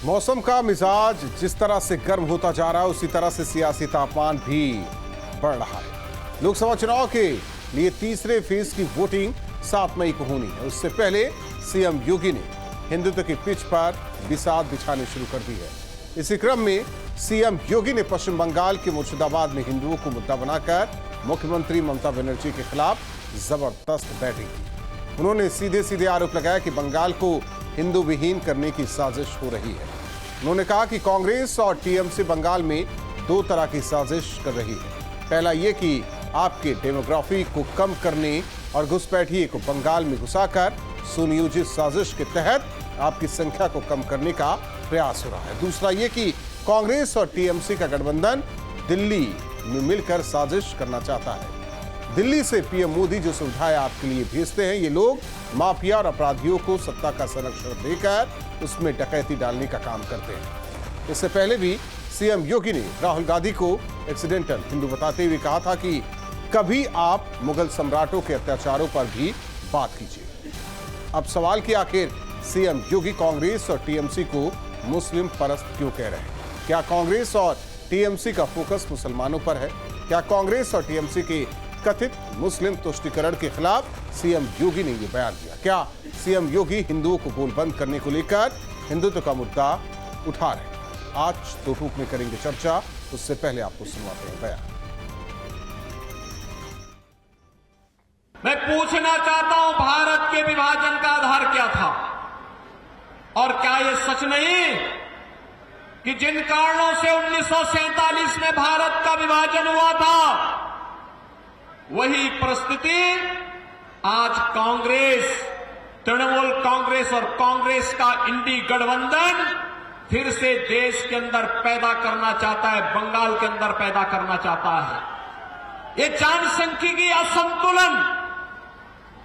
मौसम का मिजाज जिस तरह से गर्म होता जा रहा है उसी तरह से सियासी तापमान भी बढ़ रहा है। लोकसभा चुनाव के लिए तीसरे फेज की वोटिंग 7 मई को होनी है। उससे पहले सीएम योगी ने हिंदुत्व की पिच पर बिसात बिछानी शुरू कर दी है। इसी क्रम में सीएम योगी ने पश्चिम बंगाल के मुर्शिदाबाद में हिंदुओं को मुद्दा बनाकर मुख्यमंत्री ममता बनर्जी के खिलाफ जबरदस्त बैटिंग की। उन्होंने सीधे सीधे आरोप लगाया कि बंगाल को हिंदू विहीन करने की साजिश हो रही है। उन्होंने कहा कि कांग्रेस और टीएमसी बंगाल में दो तरह की साजिश कर रही है। पहला यह कि आपके डेमोग्राफी को कम करने और घुसपैठिए को बंगाल में घुसाकर सुनियोजित साजिश के तहत आपकी संख्या को कम करने का प्रयास हो रहा है। दूसरा यह कि कांग्रेस और टीएमसी का गठबंधन दिल्ली में मिलकर साजिश करना चाहता है। दिल्ली से पीएम मोदी जो सुविधाएं आपके लिए भेजते हैं, ये लोग माफिया और अपराधियों को सत्ता का संरक्षण देकर उसमें डकैती डालने का काम करते हैं। इससे पहले भी सीएम योगी ने राहुल गांधी को एक्सीडेंटल हिंदू बताते हुए कहा था कि कभी आप मुगल सम्राटों के अत्याचारों पर भी बात कीजिए। अब सवाल कि आखिर सीएम योगी कांग्रेस और टीएमसी को मुस्लिम परस्त क्यों कह रहे हैं? क्या कांग्रेस और टीएमसी का फोकस मुसलमानों पर है? क्या कांग्रेस और टीएमसी के कथित मुस्लिम तुष्टीकरण के खिलाफ सीएम योगी ने यह बयान दिया? क्या सीएम योगी हिंदुओं को गोलबंद करने को लेकर हिंदुत्व का मुद्दा उठा रहे हैं? आज दो टूक में करेंगे चर्चा। उससे पहले आपको सुनवाते हैं बयान। मैं पूछना चाहता हूं, भारत के विभाजन का आधार क्या था? और क्या यह सच नहीं कि जिन कारणों से 1947 में भारत का विभाजन हुआ था, वही परिस्थिति आज कांग्रेस, तृणमूल कांग्रेस और कांग्रेस का इंडी गठबंधन फिर से देश के अंदर पैदा करना चाहता है, बंगाल के अंदर पैदा करना चाहता है। ये जनसांख्यिकी असंतुलन,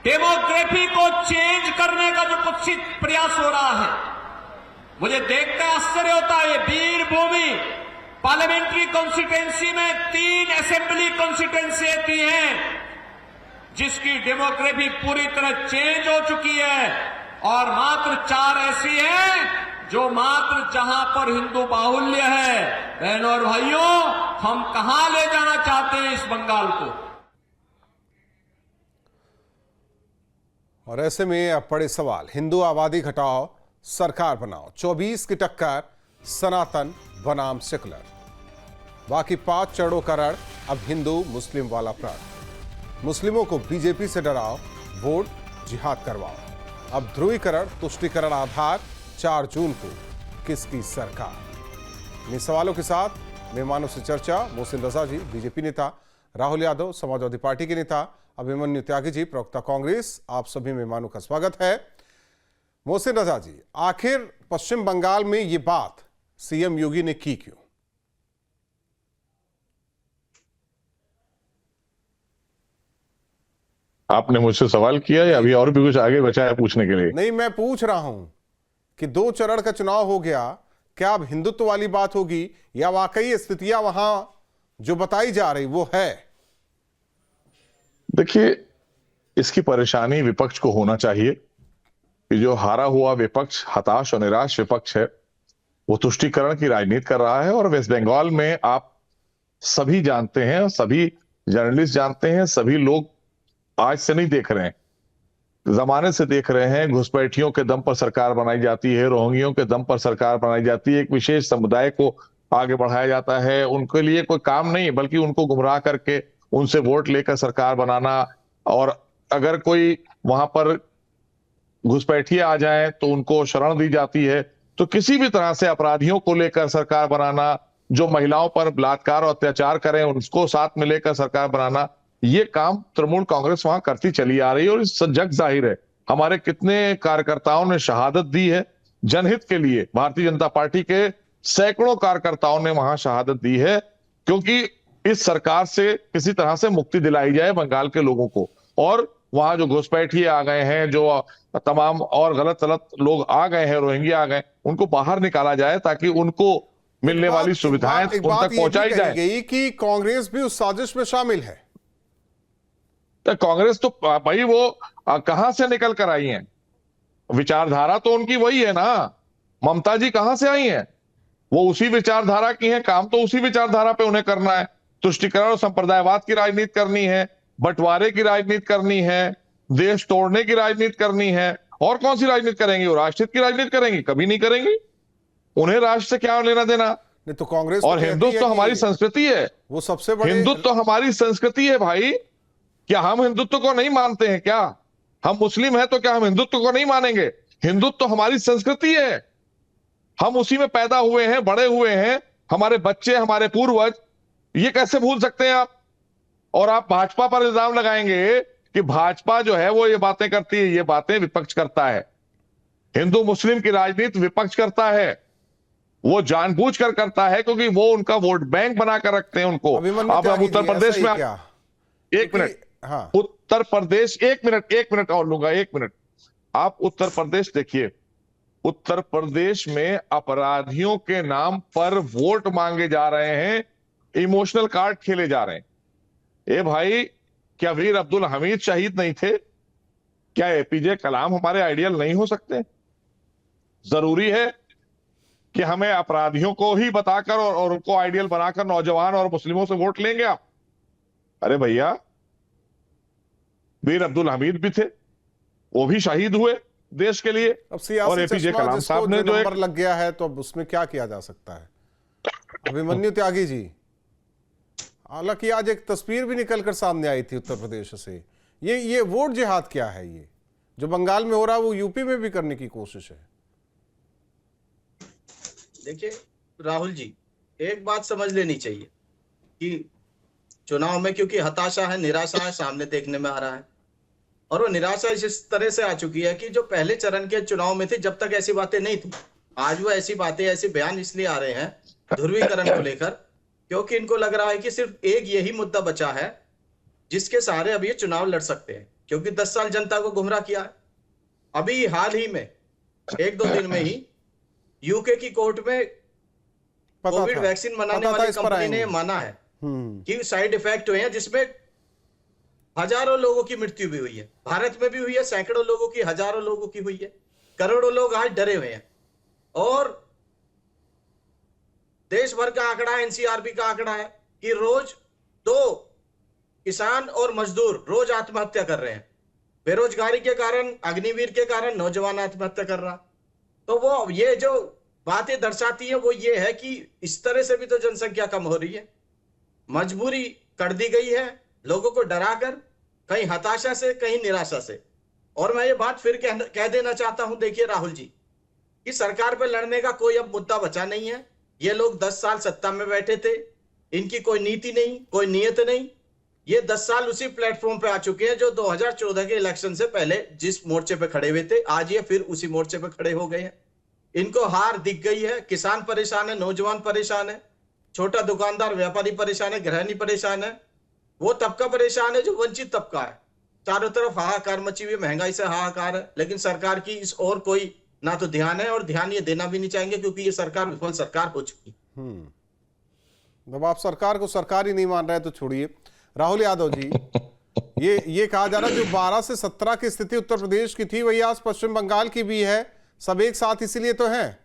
डेमोग्राफी को चेंज करने का जो कुत्सित प्रयास हो रहा है, मुझे देखकर आश्चर्य होता है। वीरभूमि पार्लियामेंट्री कॉन्स्टिट्यूंसी में 3 असेंबली कॉन्स्टिट्यूंसी आती हैं, जिसकी डेमोग्राफी पूरी तरह चेंज हो चुकी है, और मात्र 4 ऐसी हैं जो मात्र जहां पर हिंदू बाहुल्य है। बहनों और भाइयों, हम कहां ले जाना चाहते हैं इस बंगाल को? और ऐसे में अब पड़े सवाल, हिंदू आबादी घटाओ, सरकार बनाओ, 24 की टक्कर सनातन बनाम सेकुलर, बाकी 5 चढ़ो करण, अब हिंदू मुस्लिम वाला प्रण, मुस्लिमों को बीजेपी से डराओ, वोट जिहाद करवाओ, अब ध्रुवीकरण तुष्टीकरण आधार, 4 जून को किसकी सरकार? इन सवालों के साथ मेहमानों से चर्चा। मोहसिन रजा जी बीजेपी नेता, राहुल यादव समाजवादी पार्टी के नेता, अभिमन्यु त्यागी जी प्रवक्ता कांग्रेस, आप सभी मेहमानों का स्वागत है। मोहसिन रजा जी, आखिर पश्चिम बंगाल में ये बात सीएम योगी ने की क्यों? आपने मुझसे सवाल किया या अभी और भी कुछ आगे बचा है पूछने के लिए? नहीं, मैं पूछ रहा हूं कि 2 चरण का चुनाव हो गया, क्या अब हिंदुत्व वाली बात होगी या वाकई स्थितियां वहां जो बताई जा रही वो है? देखिए, इसकी परेशानी विपक्ष को होना चाहिए कि जो हारा हुआ विपक्ष, हताश और निराश विपक्ष है, वो तुष्टीकरण की राजनीति कर रहा है। और वेस्ट बंगाल में आप सभी जानते हैं, सभी जर्नलिस्ट जानते हैं, सभी लोग आज से नहीं देख रहे हैं, जमाने से देख रहे हैं। घुसपैठियों के दम पर सरकार बनाई जाती है, रोहिंग्यों के दम पर सरकार बनाई जाती है, एक विशेष समुदाय को आगे बढ़ाया जाता है, उनके लिए कोई काम नहीं बल्कि उनको गुमराह करके उनसे वोट लेकर सरकार बनाना। और अगर कोई वहां पर घुसपैठिए आ जाए तो उनको शरण दी जाती है। तो किसी भी तरह से अपराधियों को लेकर सरकार बनाना, जो महिलाओं पर बलात्कार और अत्याचार करें उनको साथ में लेकर सरकार बनाना, ये काम तृणमूल कांग्रेस वहां करती चली आ रही है। और इस जग जाहिर है, हमारे कितने कार्यकर्ताओं ने शहादत दी है जनहित के लिए। भारतीय जनता पार्टी के सैकड़ों कार्यकर्ताओं ने वहां शहादत दी है, क्योंकि इस सरकार से किसी तरह से मुक्ति दिलाई जाए बंगाल के लोगों को। और वहां जो घुसपैठिए आ गए हैं, जो तमाम और गलत लोग आ गए हैं, रोहिंग्या आ गए, उनको बाहर निकाला जाए ताकि उनको मिलने वाली सुविधाएं उन तक पहुंचाई जाए। गई कि कांग्रेस भी उस साजिश में शामिल है। तो कांग्रेस तो भाई वो कहां से निकल कर आई है? विचारधारा तो उनकी वही है ना। ममता जी कहां से आई हैं? वो उसी विचारधारा की हैं, काम तो उसी विचारधारा पे उन्हें करना है। तुष्टिकरण और संप्रदायवाद की राजनीति करनी है, बंटवारे की राजनीति करनी है, देश तोड़ने की राजनीति करनी है। और कौन सी राजनीति करेंगी? वो राष्ट्रहित की राजनीति करेंगी? कभी नहीं करेंगी। उन्हें राष्ट्र से क्या लेना देना। नहीं तो कांग्रेस और हिंदुत्व तो हमारी संस्कृति है, वो सबसे बड़े हिंदुत्व तो हमारी संस्कृति है भाई। क्या हम हिंदुत्व को नहीं मानते हैं? क्या हम मुस्लिम हैं तो क्या हम हिंदुत्व को नहीं मानेंगे? हिंदुत्व तो हमारी संस्कृति है, हम उसी में पैदा हुए हैं, बड़े हुए हैं, हमारे बच्चे, हमारे पूर्वज। ये कैसे भूल सकते हैं आप? और आप भाजपा पर इल्जाम लगाएंगे कि भाजपा जो है वो ये बातें करती है। ये बातें विपक्ष करता है, हिंदू मुस्लिम की राजनीति विपक्ष करता है। वो जानबूझकर करता है क्योंकि वो उनका वोट बैंक बनाकर रखते हैं उनको। अब उत्तर प्रदेश में एक मिनट, हाँ, उत्तर प्रदेश, एक मिनट और लूंगा, एक मिनट। आप उत्तर प्रदेश देखिए, उत्तर प्रदेश में अपराधियों के नाम पर वोट मांगे जा रहे हैं, इमोशनल कार्ड खेले जा रहे हैं। ए भाई, क्या वीर अब्दुल हमीद शहीद नहीं थे? क्या एपीजे कलाम हमारे आइडियल नहीं हो सकते? जरूरी है कि हमें अपराधियों को ही बताकर और उनको आइडियल बनाकर नौजवान और मुस्लिमों से वोट लेंगे आप? अरे भैया, वीर अब्दुल हमीद भी थे, वो भी शहीद हुए देश के लिए। अब सियासी और एपीजे कलाम साहब ने जो नंबर लग गया है तो अब उसमें क्या किया जा सकता है? अभिमन्यु त्यागी जी, हालांकि आज एक तस्वीर भी निकलकर सामने आई थी उत्तर प्रदेश से। ये वोट जिहाद क्या है? ये जो बंगाल में हो रहा है वो यूपी में भी करने की कोशिश है। देखिए राहुल जी, एक बात समझ लेनी चाहिए कि चुनाव में क्योंकि हताशा है, निराशा है, सामने देखने में आ रहा है। और वो निराशा इस तरह से आ चुकी है कि जो पहले चरण के चुनाव में थी, जब तक ऐसी बातें नहीं थी, आज वो ऐसी बातें, ऐसे बयान इसलिए आ रहे हैं ध्रुवीकरण को लेकर, क्योंकि इनको लग रहा है कि सिर्फ एक यही मुद्दा बचा है जिसके सहारे अब ये चुनाव लड़ सकते हैं। क्योंकि 10 साल जनता को गुमराह किया है। अभी हाल ही में 1-2 दिन में ही यूके की कोर्ट में कोविड वैक्सीन बनाने वाली कंपनी ने माना है कि साइड इफेक्ट हुए हैं, जिसमें हजारों लोगों की मृत्यु भी हुई है। भारत में भी हुई है, सैकड़ों लोगों की, हजारों लोगों की हुई है, करोड़ों लोग आज डरे हुए हैं। और देश भर का आंकड़ा, एनसीआरबी का आंकड़ा है कि रोज 2 किसान और मजदूर रोज आत्महत्या कर रहे हैं। बेरोजगारी के कारण, अग्निवीर के कारण नौजवान आत्महत्या कर रहा। तो वो ये जो बातें दर्शाती है वो ये है कि इस तरह से भी तो जनसंख्या कम हो रही है। मजबूरी कर दी गई है लोगों को डराकर, कहीं हताशा से, कहीं निराशा से। और मैं ये बात फिर कह देना चाहता हूं, देखिए राहुल जी, कि सरकार पर लड़ने का कोई अब मुद्दा बचा नहीं है। ये लोग 10 साल सत्ता में बैठे थे, इनकी कोई नीति नहीं, कोई नियत नहीं। ये 10 साल उसी प्लेटफॉर्म पे आ चुके हैं जो 2014 के इलेक्शन से पहले जिस मोर्चे पे खड़े हुए थे, आज ये फिर उसी मोर्चे पे खड़े हो गए हैं। इनको हार दिख गई है। किसान परेशान है, नौजवान परेशान है, छोटा दुकानदार व्यापारी परेशान है, गृहिणी परेशान है, वो तबका परेशान है जो वंचित तबका है। चारों तरफ हाहाकार मची हुई, महंगाई से हाहाकार है, लेकिन सरकार की इस और कोई ना तो ध्यान है, और ध्यान ये देना भी नहीं चाहेंगे क्योंकि ये सरकार विफल सरकार हो चुकी। जब आप सरकार को सरकार ही नहीं मान रहे तो छोड़िए। राहुल यादव जी, ये कहा जा रहा है जो 12 से 17 की स्थिति उत्तर प्रदेश की थी वही आज पश्चिम बंगाल की भी है, सब एक साथ इसीलिए तो है।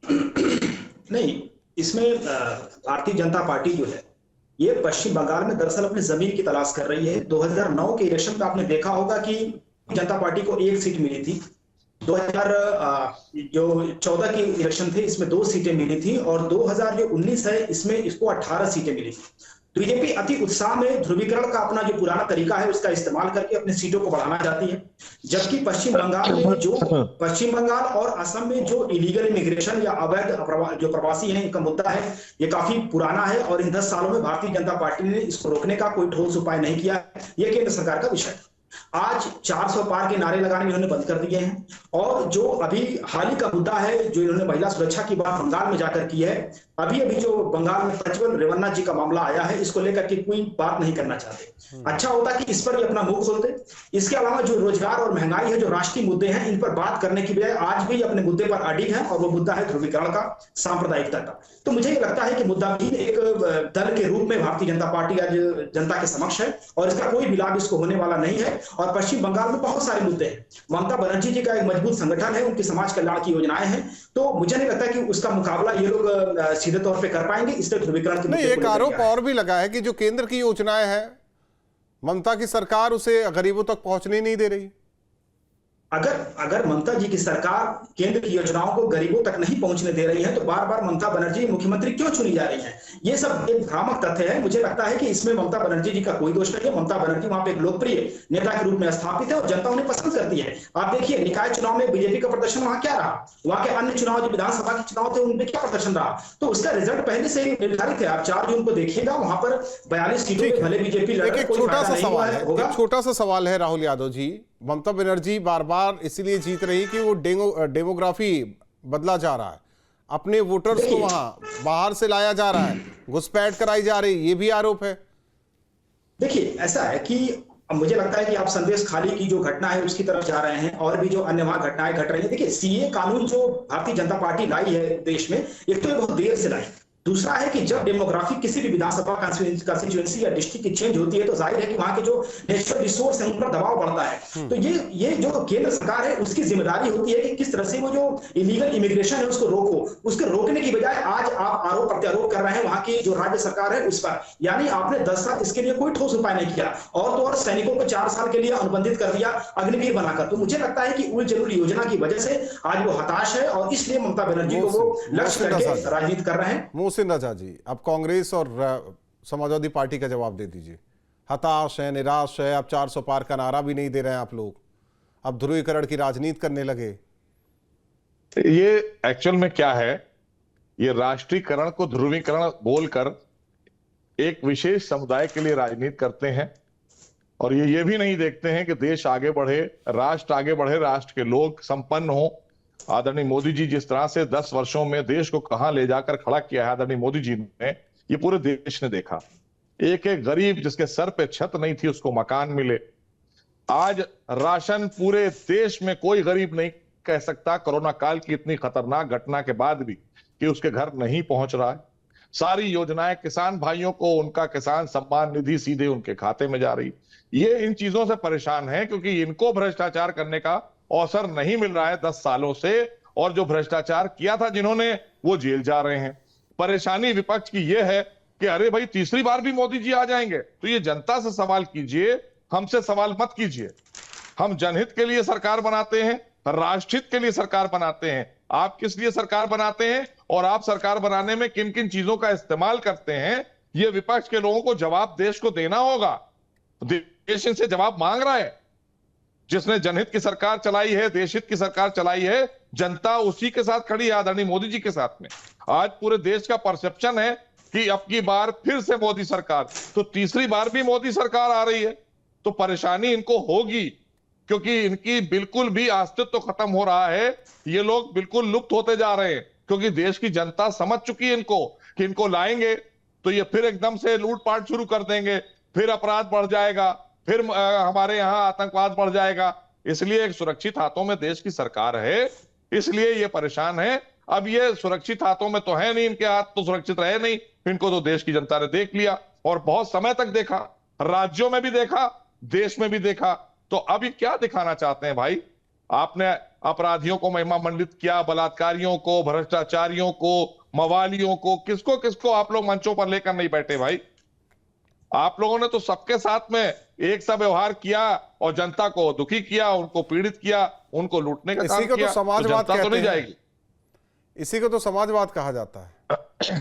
नहीं, इसमें भारतीय जनता पार्टी जो है ये पश्चिम बंगाल में दरअसल अपनी जमीन की तलाश कर रही है। 2009 के इलेक्शन में आपने देखा होगा कि जनता पार्टी को 1 सीट मिली थी। 2014 की इलेक्शन थे, इसमें 2 सीटें मिली थी, और 2019 है इसमें इसको 18 सीटें मिली थी। बीजेपी अति उत्साह में ध्रुवीकरण का अपना जो पुराना तरीका है उसका इस्तेमाल करके अपनी सीटों को बढ़ाना चाहती है। जबकि पश्चिम बंगाल और असम में जो इलीगल इमिग्रेशन या अवैध जो प्रवासी हैं इनका मुद्दा है, ये काफी पुराना है, और इन 10 सालों में भारतीय जनता पार्टी ने इसको रोकने का कोई ठोस उपाय नहीं किया। यह केंद्र सरकार का विषय है। आज 400 पार के नारे लगाने इन्होंने बंद कर दिए हैं, और जो अभी हाल ही का मुद्दा है जो इन्होंने महिला सुरक्षा की बात बंगाल में जाकर की है, अभी जो बंगाल में प्रज्वल रेवन्ना जी का मामला आया है, इसको लेकर के कोई बात नहीं करना चाहते। अच्छा होता कि इस पर ही अपना मुंह खोलते। इसके अलावा जो रोजगार और महंगाई है, जो राष्ट्रीय मुद्दे हैं, इन पर बात करने की बजाय आज भी अपने मुद्दे पर अडिग है, और वो मुद्दा है ध्रुवीकरण का, सांप्रदायिकता का। तो मुझे ये लगता है कि मुद्दा भी एक दल के रूप में भारतीय जनता पार्टी आज जनता के समक्ष है, और इसका कोई भी लाभ इसको होने वाला नहीं है। और पश्चिम बंगाल में बहुत सारे मुद्दे हैं। ममता बनर्जी जी का एक मजबूत संगठन है, उनकी समाज कल्याण की योजनाएं हैं, तो मुझे नहीं लगता कि उसका मुकाबला ये लोग सीधे तौर पर कर पाएंगे। इसलिए ध्रुवीकरण के नहीं, एक आरोप और भी लगा है कि जो केंद्र की योजनाएं हैं, ममता की सरकार उसे गरीबों तक पहुंचने नहीं दे रही। अगर ममता जी की सरकार केंद्र की योजनाओं को गरीबों तक नहीं पहुंचने दे रही है तो बार बार ममता बनर्जी मुख्यमंत्री क्यों चुनी जा रही हैं? ये सब एक भ्रामक तथ्य है। मुझे लगता है कि इसमें ममता बनर्जी जी का कोई दोष नहीं है। ममता बनर्जी वहां पे एक लोकप्रिय नेता के रूप में स्थापित है और जनता उन्हें पसंद करती है। आप देखिए निकाय चुनाव में बीजेपी का प्रदर्शन वहां क्या रहा, वहां के अन्य चुनाव जो विधानसभा के चुनाव थे उनमें क्या प्रदर्शन रहा, तो उसका रिजल्ट पहले से निर्धारित है। आप 4 जून को देखिएगा, वहां पर 42 सीटों पे भले बीजेपी लड़े, एक छोटा सा सवाल है राहुल यादव जी, ममता बनर्जी बार बार इसलिए जीत रही कि वो डेमोग्राफी बदला जा रहा है, अपने वोटर्स को वहां बाहर से लाया जा रहा है, घुसपैठ कराई जा रही, ये भी आरोप है। देखिए ऐसा है कि मुझे लगता है कि आप संदेश खाली की जो घटना है उसकी तरफ जा रहे हैं और भी जो अन्य वहां घटनाएं घट रही हैं। देखिए सीए कानून जो भारतीय जनता पार्टी लाई है देश में, एक तो बहुत देर से लाई, दूसरा है कि जब डेमोग्राफी किसी भी विधानसभा कंस्टिट्यूएंसी या डिस्ट्रिक्ट की चेंज होती है तो जाहिर है कि वहां के जो नेचुरल रिसोर्स है उन पर दबाव बढ़ता है। तो ये जो केंद्र सरकार है उसकी जिम्मेदारी होती है कि किस तरह से वो जो इलीगल इमिग्रेशन है उसको रोको। उसके रोकने की बजाय आज आप आरोप प्रत्यारोप कर रहे हैं वहां की जो राज्य सरकार है उस पर, यानी आपने 10 साल इसके लिए कोई ठोस उपाय नहीं किया और तो और सैनिकों को 4 साल के लिए अनुबंधित कर दिया अग्निवीर बनाकर। तो मुझे लगता है कि उल जरूर योजना की वजह से आज वो हताश है और इसलिए ममता बनर्जी को वो लक्ष्य करके राजनीति कर रहे हैं। मोहसिन रजा जी, अब कांग्रेस और समाजवादी पार्टी का जवाब दे दीजिए। हताश है, निराश है, अब 400 पार का नारा भी नहीं दे रहे हैं आप लोग, अब ध्रुवीकरण की राजनीति करने लगे। ये एक्चुअल में क्या है, ये राष्ट्रीयकरण को ध्रुवीकरण बोलकर एक विशेष समुदाय के लिए राजनीति करते हैं और ये भी नहीं देखते हैं कि देश आगे बढ़े, राष्ट्र आगे बढ़े, राष्ट्र के लोग संपन्न हो। आदरणीय मोदी जी जिस तरह से 10 वर्षों में देश को कहां ले जाकर खड़ा किया है आदरणीय मोदी जी ने, ये पूरे देश ने देखा। एक एक गरीब जिसके सर पे छत नहीं थी उसको मकान मिले। आज राशन पूरे देश में कोई गरीब नहीं कह सकता कोरोना काल की इतनी खतरनाक घटना के बाद भी कि उसके घर नहीं पहुंच रहा है। सारी योजनाएं किसान भाइयों को उनका किसान सम्मान निधि सीधे उनके खाते में जा रही। ये इन चीजों से परेशान है क्योंकि इनको भ्रष्टाचार करने का अवसर नहीं मिल रहा है 10 सालों से, और जो भ्रष्टाचार किया था जिन्होंने वो जेल जा रहे हैं। परेशानी विपक्ष की ये है कि अरे भाई तीसरी बार भी मोदी जी आ जाएंगे, तो ये जनता से सवाल कीजिए, हमसे सवाल मत कीजिए। हम जनहित के लिए सरकार बनाते हैं, राष्ट्रहित के लिए सरकार बनाते हैं। आप किस लिए सरकार बनाते हैं और आप सरकार बनाने में किन किन चीजों का इस्तेमाल करते हैं, ये विपक्ष के लोगों को जवाब देश को देना होगा। देश इनसे जवाब मांग रहा है। जिसने जनहित की सरकार चलाई है, देशहित की सरकार चलाई है, जनता उसी के साथ खड़ी है, आदरणीय मोदी जी के साथ में। आज पूरे देश का परसेप्शन है कि अब की बार फिर से मोदी सरकार, तो तीसरी बार भी मोदी सरकार आ रही है, तो परेशानी इनको होगी क्योंकि इनकी बिल्कुल भी अस्तित्व तो खत्म हो रहा है। ये लोग बिल्कुल लुप्त होते जा रहे हैं क्योंकि देश की जनता समझ चुकी है इनको कि इनको लाएंगे तो ये फिर एकदम से लूटपाट शुरू कर देंगे, फिर अपराध बढ़ जाएगा, फिर हमारे यहाँ आतंकवाद बढ़ जाएगा। इसलिए एक सुरक्षित हाथों में देश की सरकार है, इसलिए ये परेशान है। अब ये सुरक्षित हाथों में तो है नहीं, इनके हाथ तो सुरक्षित रहे नहीं, इनको तो देश की जनता ने देख लिया और बहुत समय तक देखा, राज्यों में भी देखा, देश में भी देखा। तो अभी क्या दिखाना चाहते हैं भाई? आपने अपराधियों को महिमा मंडित किया, बलात्कारियों को, भ्रष्टाचारियों को, मवालियों को, किसको किसको आप लोग मंचों पर लेकर नहीं बैठे भाई? आप लोगों ने तो सबके साथ में एक सा व्यवहार किया और जनता को दुखी किया, उनको पीड़ित किया, उनको लूटने का काम किया। तो समाजवाद जनता तो नहीं जाएगी। इसी को तो समाजवाद कहा जाता है।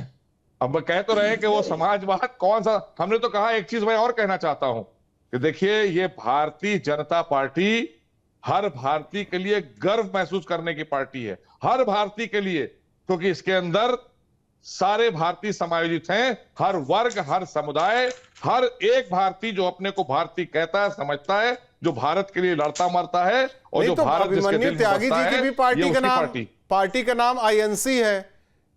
अब कह तो रहे कि वो समाजवाद कौन सा, हमने तो कहा। एक चीज मैं और कहना चाहता हूं कि देखिए ये भारतीय जनता पार्टी हर भारतीय के लिए गर्व महसूस करने की पार्टी है, हर भारतीय के लिए, क्योंकि इसके अंदर सारे भारतीय समायोजित हैं, हर वर्ग, हर समुदाय, हर एक भारतीय जो अपने को भारतीय कहता है, समझता है, जो भारत के लिए लड़ता मरता है और जो तो भारत जिसके दिल में त्यागी बसता जी की है, भी पार्टी का नाम आईएनसी है,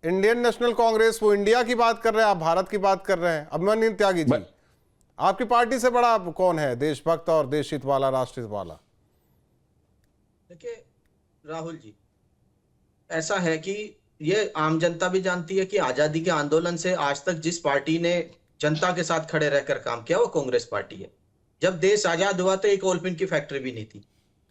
इंडियन नेशनल कांग्रेस। वो इंडिया की बात कर रहे हैं, आप भारत की बात कर रहे हैं। अभिमन्यु त्यागी जी, आपकी पार्टी से बड़ा कौन है देशभक्त और देशहित वाला, राष्ट्रहित वाला? देखिए राहुल जी, ऐसा है कि ये आम जनता भी जानती है कि आजादी के आंदोलन से आज तक जिस पार्टी ने जनता के साथ खड़े रहकर काम किया वो कांग्रेस पार्टी है। जब देश आजाद हुआ तो एक ओलपिन की फैक्ट्री भी नहीं थी।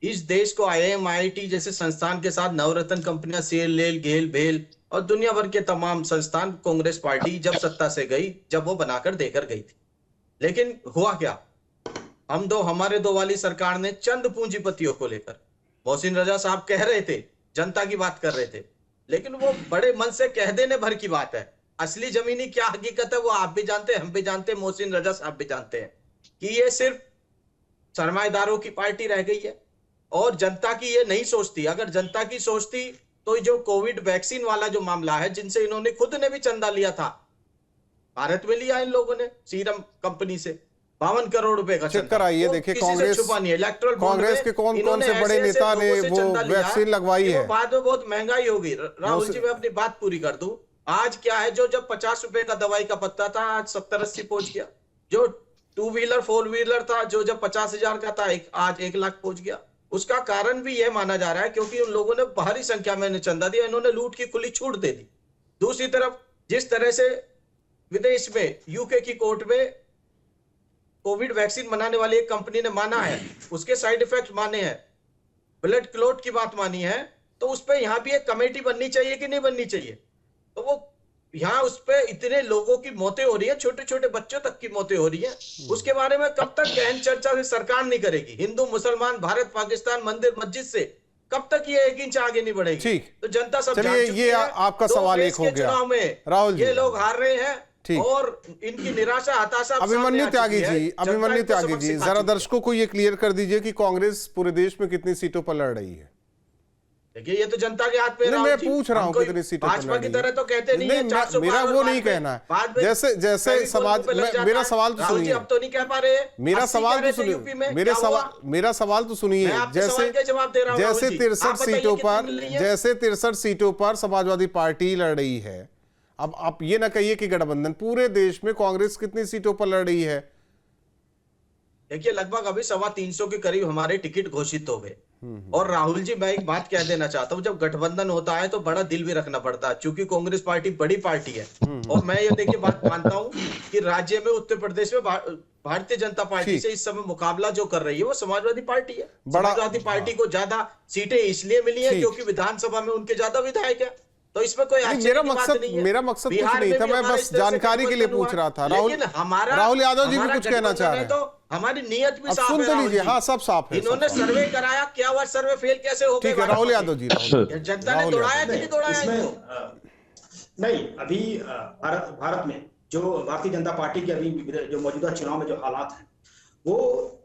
इस देश को IIM IIT जैसे संस्थान के साथ नवरत्न कंपनियां सेल गेल भेल और दुनिया भर के तमाम संस्थान कांग्रेस पार्टी जब सत्ता से गई, जब वो बनाकर देकर गई थी। लेकिन हुआ क्या, हमारे दो वाली सरकार ने चंद पूंजीपतियों को लेकर, मोहसिन रजा साहब कह रहे थे, जनता की बात कर रहे थे, लेकिन वो बड़े मन से कह देने भर की बात है। असली जमीनी क्या हकीकत है वो आप भी जानते हैं, हम भी जानते हैं, मोहसिन रजा साहब भी जानते हैं कि ये सिर्फ सरमाएदारों की पार्टी रह गई है और जनता की ये नहीं सोचती। अगर जनता की सोचती तो जो कोविड वैक्सीन वाला जो मामला है, जिनसे इन्होंने खुद ने भी चंदा लिया था, भारत में लिया इन लोगों ने सीरम कंपनी से 52 करोड़ रुपए का चेक कराइए। देखिए कांग्रेस के कौन कौन से बड़े नेता ने वो वैक्सीन लगवाई है। बाद में बहुत महंगाई होगी। राहुल जी, मैं अपनी बात पूरी कर दूं। आज क्या है, जो जब 50 रुपए का दवाई का पत्ता था, आज 70-80 पहुंच गया। जो 2 व्हीलर 4 व्हीलर था, जो जब 50,000 का था, आज 1 लाख पहुंच गया। उसका कारण भी यह माना जा रहा है क्योंकि उन लोगों ने भारी संख्या में चंदा दिया, इन्होंने लूट की खुली छूट दे दी। दूसरी तरफ जिस तरह से विदेश में यूके की कोर्ट में कोविड वैक्सीन बनाने वाली एक कंपनी ने माना है, उसके साइड इफेक्ट माने हैं, ब्लड क्लॉट की बात मानी है, तो उस पर यहां भी एक कमेटी बननी चाहिए कि नहीं बननी चाहिए। तो वो यहाँ उस पे इतने लोगों की मौतें हो रही है, छोटे छोटे बच्चों तक की मौतें हो रही है, उसके बारे में कब तक गहन चर्चा से सरकार नहीं करेगी? हिंदू मुसलमान, भारत पाकिस्तान, मंदिर मस्जिद से कब तक ये 1 इंच आगे नहीं बढ़ेगी? ठीक, तो जनता सब चलिए, ये आपका सवाल एक हो गया। चुनाव में राहुल जी, ये लोग हार रहे हैं और इनकी निराशा हताशा अभिमन्यु त्यागी जी, जरा दर्शकों को ये क्लियर कर दीजिए कि कांग्रेस पूरे देश में कितनी सीटों पर लड़ रही है। देखिए, ये तो जनता के हाथ में। मैं पूछ रहा हूँ कितनी सीटों पर भाजपा की तरह तो कहते नहीं है। मेरा वो नहीं कहना है। जैसे समाज, मेरा सवाल तो सुनिए। अब तो नहीं कह पा रहे। मेरा सवाल तो सुनिए, मेरा सवाल तो सुनिए। जैसे 63 सीटों पर समाजवादी पार्टी लड़ रही है, अब आप ये ना कहिए कि गठबंधन। पूरे देश में कांग्रेस कितनी सीटों पर लड़ रही है? देखिए, लगभग अभी 325 के करीब हमारे टिकट घोषित हो गए। और राहुल जी, मैं एक बात कह देना चाहता हूँ, जब गठबंधन होता है तो बड़ा दिल भी रखना पड़ता है, क्योंकि कांग्रेस पार्टी बड़ी पार्टी है। और मैं ये देखिए बात मानता हूँ कि राज्य में, उत्तर प्रदेश में भारतीय जनता पार्टी से इस समय मुकाबला जो कर रही है वो समाजवादी पार्टी है। समाजवादी पार्टी को ज्यादा सीटें इसलिए मिली है क्योंकि विधानसभा में उनके ज्यादा विधायक है। तो इसमें कोई मेरा मकसद कुछ नहीं था, मैं बस जानकारी के लिए पूछ रहा था। राहुल यादव जी भी कुछ कहना चाह रहे हैं। तो हमारी नीयत भी साफ सुन तो लीजिए। हाँ, सब साफ है। इन्होंने सर्वे कराया, क्या हुआ? सर्वे फेल कैसे हो गया? ठीक है राहुल यादव जी, जनता ने दौड़ाया कि नहीं दौड़ाया? नहीं, अभी भारत में जो भारतीय जनता पार्टी के अभी जो मौजूदा चुनाव में जो हालात हैं, वो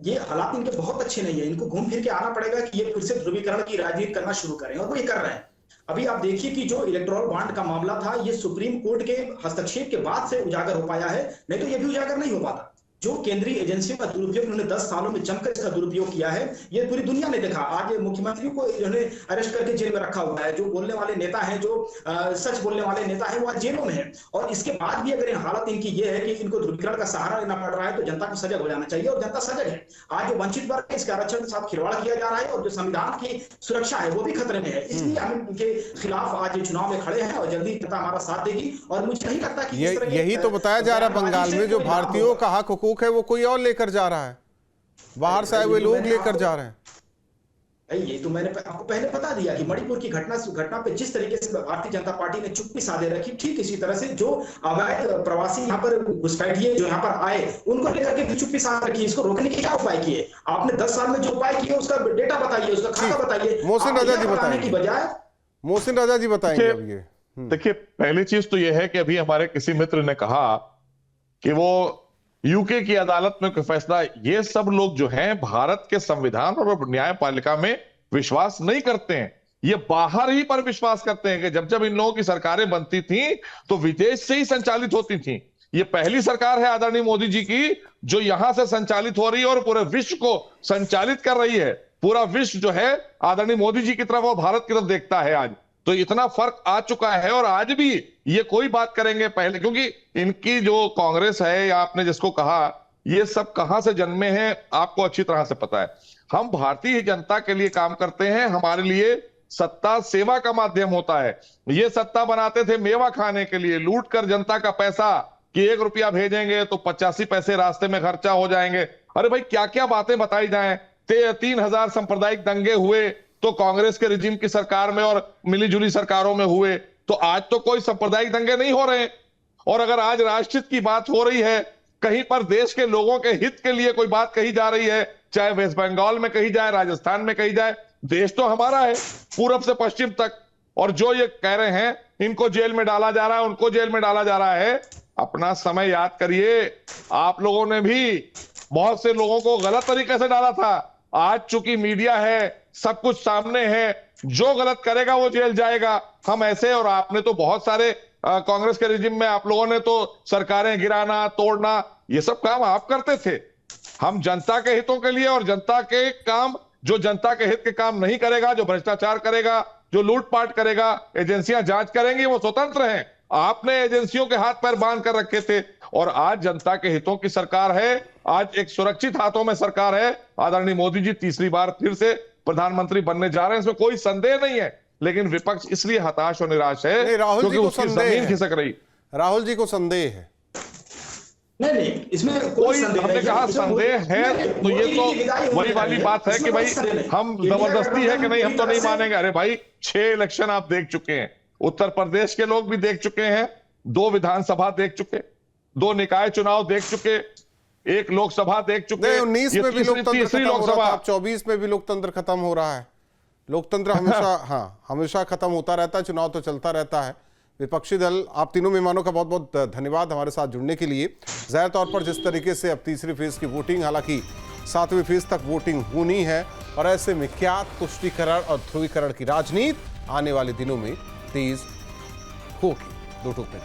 ये हालात इनके बहुत अच्छे नहीं है। इनको घूम फिर के आना पड़ेगा कि ये फिर से ध्रुवीकरण की राजनीति करना शुरू करें, और वो ये कर रहे हैं। अभी आप देखिए कि जो इलेक्टोरल बॉन्ड का मामला था, ये सुप्रीम कोर्ट के हस्तक्षेप के बाद से उजागर हो पाया है, नहीं तो ये भी उजागर नहीं हो पाता। जो केंद्रीय एजेंसियों का दुरुपयोग उन्होंने 10 सालों में जमकर इसका दुरुपयोग किया है, ये पूरी दुनिया ने देखा। आज मुख्यमंत्री को इन्होंने अरेस्ट करके जेल में रखा हुआ है। जो बोलने वाले नेता हैं, जो सच बोलने वाले नेता हैं, वो आज जेलों में हैं। और इसके बाद भी अगर हालत इनकी ये है कि इनको ध्रुवीकरण का सहारा लेना पड़ रहा है, तो जनता को सजग हो जाना चाहिए, और जनता सजग है। आज जो वंचित वर्ग है, इसके आरक्षण के साथ खिलवाड़ किया जा रहा है, और जो संविधान की सुरक्षा है वो भी खतरे में है। इसलिए हम इनके खिलाफ आज चुनाव में खड़े हैं, और जल्दी जनता हमारा साथ देगी। और मुझे नहीं लगता कि यही तो बताया जा रहा है, बंगाल में जो भारतीयों का हक हुकूक है वो कोई और लेकर जा रहा है, बाहर से आए हुए लोग लेकर जा रहे हैं। ये तो मैंने आपको पहले बता दिया कि मणिपुर की घटना पे जिस तरीके से भारतीय जनता पार्टी ने चुप्पी साधे रखी, ठीक इसी तरह से जो अवैध प्रवासी यहाँ पर घुसपैठिए जो यहाँ पर आए, उनको लेकर के भी चुप्पी साध रखी। इसको रोकने के क्या उपाय किए आपने? 10 साल में जो उपाय किए उसका डेटा बताइए, उसका खाता बताइए। मोहसिन रजा जी बताएंगे की बजाय मोहसिन रजा जी बताएंगे। अब ये देखिए, पहली चीज तो यह है कि अभी हमारे किसी मित्र ने कहा कि वो यूके की अदालत में कोई फैसला, ये सब लोग जो हैं भारत के संविधान और न्यायपालिका में विश्वास नहीं करते हैं। ये बाहर ही पर विश्वास करते हैं कि जब जब इन लोगों की सरकारें बनती थी तो विदेश से ही संचालित होती थी। ये पहली सरकार है आदरणीय मोदी जी की जो यहां से संचालित हो रही है और पूरे विश्व को संचालित कर रही है। पूरा विश्व जो है आदरणीय मोदी जी की तरफ और भारत की तरफ देखता है आज। तो इतना फर्क आ चुका है, और आज भी ये कोई बात करेंगे पहले, क्योंकि इनकी जो कांग्रेस है या आपने जिसको कहा, ये सब कहां से जन्मे हैं आपको अच्छी तरह से पता है। हम भारतीय जनता के लिए काम करते हैं, हमारे लिए सत्ता सेवा का माध्यम होता है। ये सत्ता बनाते थे मेवा खाने के लिए, लूट कर जनता का पैसा कि 1 रुपया भेजेंगे तो 85 पैसे रास्ते में खर्चा हो जाएंगे। अरे भाई क्या क्या बातें बताई जाएं। 3000 सांप्रदायिक दंगे हुए तो कांग्रेस के रिजिम की सरकार में और मिलीजुली सरकारों में हुए, तो आज तो कोई सांप्रदायिक दंगे नहीं हो रहे। और अगर आज राष्ट्रहित की बात हो रही है, कहीं पर देश के लोगों के हित के लिए कोई बात कही जा रही है, चाहे वेस्ट बंगाल में कही जाए, राजस्थान में कही जाए, देश तो हमारा है पूरब से पश्चिम तक। और जो ये कह रहे हैं इनको जेल में डाला जा रहा है, उनको जेल में डाला जा रहा है, अपना समय याद करिए। आप लोगों ने भी बहुत से लोगों को गलत तरीके से डाला था। आज चूंकि मीडिया है, सब कुछ सामने है, जो गलत करेगा वो जेल जाएगा। हम ऐसे, और आपने तो बहुत सारे कांग्रेस के रिजिम में आप लोगों ने तो सरकारें गिराना, तोड़ना, ये सब काम आप करते थे। हम जनता के हितों के लिए, और जनता के काम, जो जनता के हित के काम नहीं करेगा, जो भ्रष्टाचार करेगा, जो लूटपाट करेगा, एजेंसियां जांच करेंगी, वो स्वतंत्र हैं। आपने एजेंसियों के हाथ पैर बांध कर रखे थे, और आज जनता के हितों की सरकार है, आज एक सुरक्षित हाथों में सरकार है। आदरणीय मोदी जी तीसरी बार फिर से प्रधानमंत्री बनने जा रहे हैं, इसमें कोई संदेह नहीं है। लेकिन विपक्ष इसलिए हताश और निराश है क्योंकि उसकी जमीन खिसक रही। राहुल जी को संदेह है? नहीं, इसमें कोई हमने कहा संदेह है, तो ये तो वही वाली बात है कि भाई हम जबरदस्ती है कि नहीं, हम तो नहीं मानेंगे। अरे भाई 6 इलेक्शन आप देख चुके हैं, उत्तर प्रदेश के लोग भी देख चुके हैं, 2 विधानसभा देख चुके, 2 निकाय चुनाव देख चुके, 1 लोकसभा देख चुके, 19 में भी लोकतंत्र खत्म हो रहा था, 24 में भी लोकतंत्र खत्म हो रहा है। लोकतंत्र हमेशा हमेशा खत्म होता रहता है, चुनाव तो चलता रहता है। विपक्षी दल, आप तीनों मेहमानों का बहुत बहुत धन्यवाद हमारे साथ जुड़ने के लिए। जाहिर तौर पर जिस तरीके से अब तीसरी फेज की वोटिंग, हालांकि 7वीं फेज तक वोटिंग होनी है, और ऐसे में क्या तुष्टीकरण और ध्रुवीकरण की राजनीति आने वाले दिनों में तेज होगी। 2 टूक में